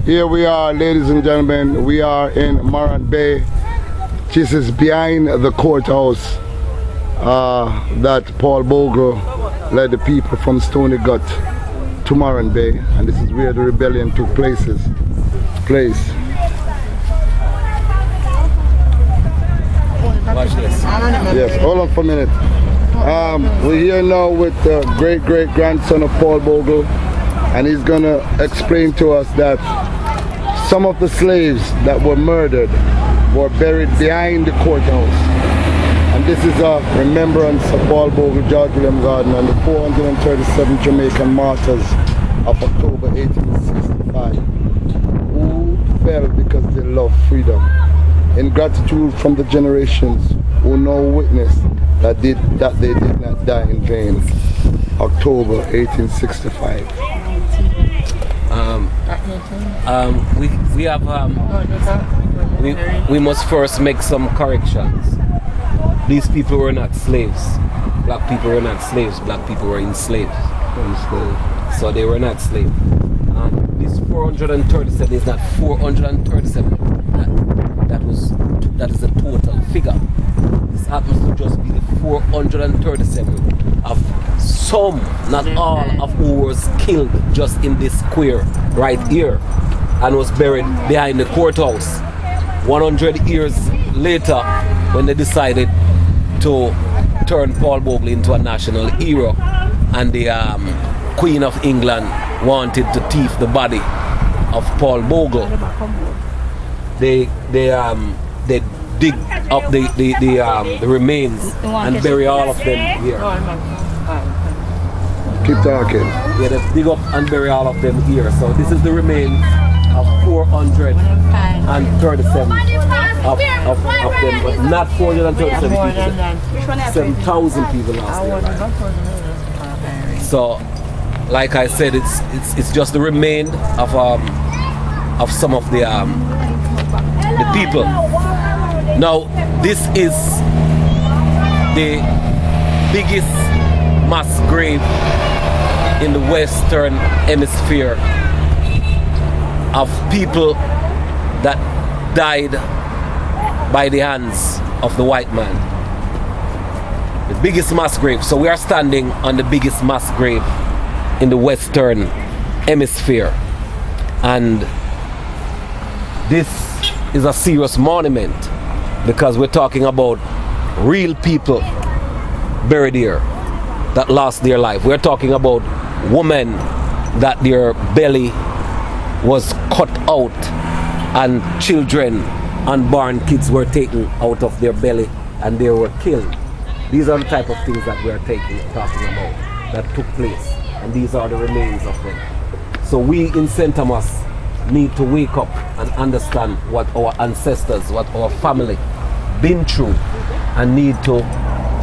Here we are, ladies and gentlemen. We are in Morant Bay. This is behind the courthouse that Paul Bogle led the people from Stony Gut to Morant Bay, and this is where the rebellion took place. Watch this. Yes, hold on for a minute. We're here now with the great-great-grandson of Paul Bogle, and he's gonna explain to us that some of the slaves that were murdered were buried behind the courthouse. And this is a remembrance of Paul Bogle, George William Gardner, and the 437 Jamaican martyrs of October 1865, who fell because they loved freedom. In gratitude from the generations who now witness that they did not die in vain. October 1865. We must first make some corrections. These people were not slaves. Black people were not slaves. Black people were enslaved. So they were not slaves. This 437 is not 437. That is a total figure. This happens to just be the 437 of some, not all, of who was killed just in this square right here and was buried behind the courthouse. 100 years later, when they decided to turn Paul Bogle into a national hero, and the Queen of England wanted to thief the body of Paul Bogle, they dig up the remains and bury all of them here. Keep talking. Yeah, they dig up and bury all of them here. So this is the remains of 437 of them, but not 437 people. 7,000 people lost their lives. So, like I said, it's just the remain of some of the people. Now, this is the biggest mass grave in the Western Hemisphere of people that died by the hands of the white man. The biggest mass grave. So we are standing on the biggest mass grave in the Western Hemisphere. And this is a serious monument, because we're talking about real people buried here that lost their life. We're talking about women that their belly was cut out, and children, unborn kids, were taken out of their belly and they were killed. These are the type of things that we're talking about that took place, and these are the remains of them. So we in St. Thomas need to wake up and understand what our ancestors, what our family been through, and need to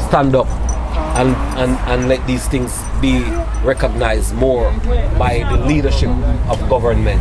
stand up and let these things be recognized more by the leadership of government.